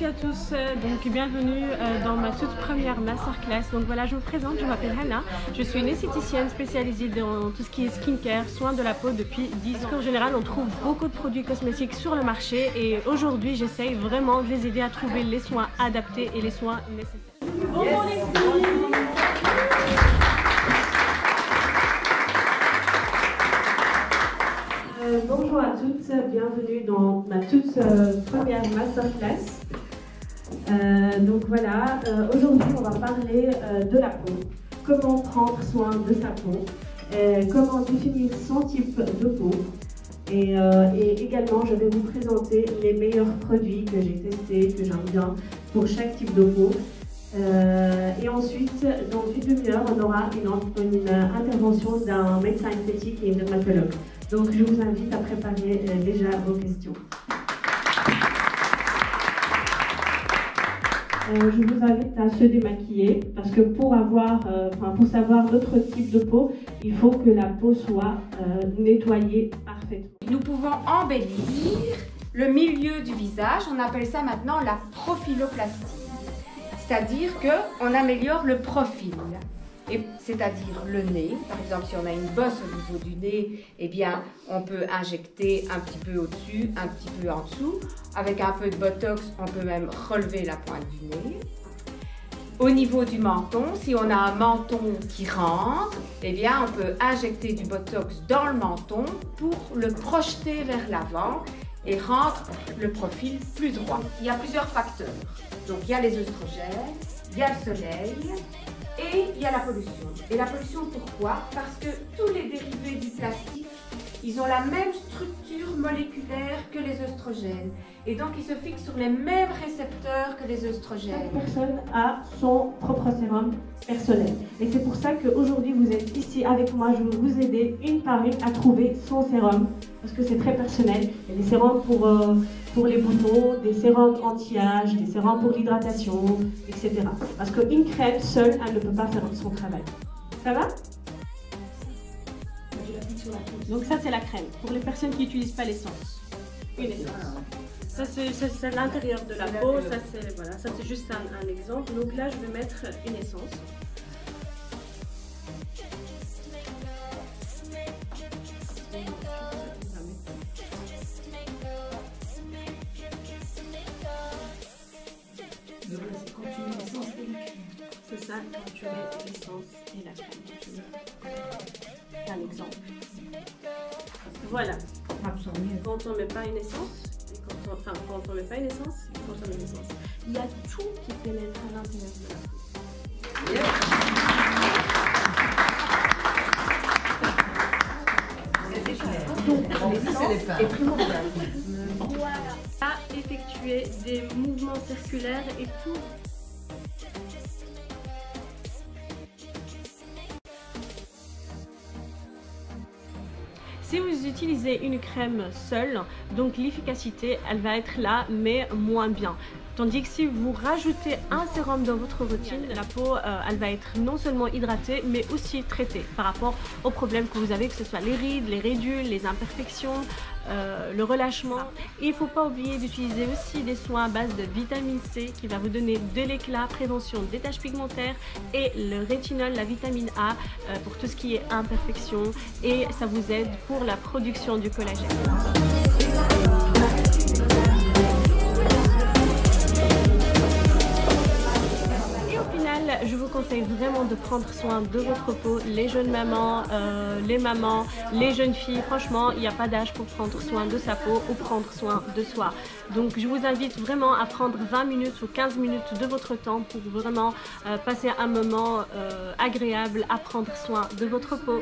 et à tous, donc bienvenue dans ma toute première masterclass. Donc voilà, je me présente, je m'appelle Hannah, je suis une esthéticienne spécialisée dans tout ce qui est skincare, soins de la peau depuis 10 ans. En général, on trouve beaucoup de produits cosmétiques sur le marché et aujourd'hui, j'essaye vraiment de les aider à trouver les soins adaptés et les soins nécessaires. Bonjour les filles. Bonjour à toutes, bienvenue dans ma toute première masterclass. Donc voilà, aujourd'hui on va parler de la peau, comment prendre soin de sa peau, comment définir son type de peau et également je vais vous présenter les meilleurs produits que j'ai testés, que j'aime bien pour chaque type de peau. Et ensuite, dans une demi-heure, on aura une intervention d'un médecin esthétique et dermatologue. Donc je vous invite à préparer déjà vos questions. Je vous invite à se démaquiller parce que pour savoir notre type de peau, il faut que la peau soit nettoyée parfaitement. Nous pouvons embellir le milieu du visage, on appelle ça maintenant la profiloplastie. C'est-à-dire qu'on améliore le profil, c'est-à-dire le nez. Par exemple, si on a une bosse au niveau du nez, eh bien, on peut injecter un petit peu au-dessus, un petit peu en dessous. Avec un peu de botox, on peut même relever la pointe du nez. Au niveau du menton, si on a un menton qui rentre, eh bien, on peut injecter du botox dans le menton pour le projeter vers l'avant et rendre le profil plus droit. Il y a plusieurs facteurs. Donc il y a les œstrogènes, il y a le soleil et il y a la pollution. Et la pollution pourquoi? Parce que tous les dérivés du plastique, ils ont la même structure moléculaire que les œstrogènes. Et donc ils se fixent sur les mêmes récepteurs que les œstrogènes. Chaque personne a son propre sérum personnel. Et c'est pour ça qu'aujourd'hui vous êtes ici avec moi. Je vais vous aider une par une à trouver son sérum. Parce que c'est très personnel. Il y a des sérums pour les boutons, des sérums anti-âge, des sérums pour l'hydratation, etc. Parce qu'une crème seule, elle ne peut pas faire son travail. Ça va? Donc ça c'est la crème. Pour les personnes qui n'utilisent pas l'essence. Une essence. Ça c'est l'intérieur de la peau, ça c'est juste un exemple. Donc là je vais mettre une essence. C'est ça, quand tu mets l'essence et la crème. Un exemple. Voilà. Quand on ne met pas une essence, quand on met pas une essence, quand on met une essence, il y a tout qui pénètre à l'intérieur de la peau. Donc l'essence est primordiale. Voilà. À effectuer des mouvements circulaires et tout. Si vous utilisez une crème seule, donc l'efficacité, elle va être là, mais moins bien. Tandis que si vous rajoutez un sérum dans votre routine, la peau, elle va être non seulement hydratée, mais aussi traitée par rapport aux problèmes que vous avez, que ce soit les rides, les ridules, les imperfections, le relâchement. Et il ne faut pas oublier d'utiliser aussi des soins à base de vitamine C qui va vous donner de l'éclat, prévention des taches pigmentaires et le rétinol, la vitamine A pour tout ce qui est imperfection et ça vous aide pour la production du collagène. Je vous conseille vraiment de prendre soin de votre peau, les jeunes mamans, les mamans, les jeunes filles. Franchement, il n'y a pas d'âge pour prendre soin de sa peau ou prendre soin de soi. Donc je vous invite vraiment à prendre 20 minutes ou 15 minutes de votre temps pour vraiment passer un moment agréable à prendre soin de votre peau.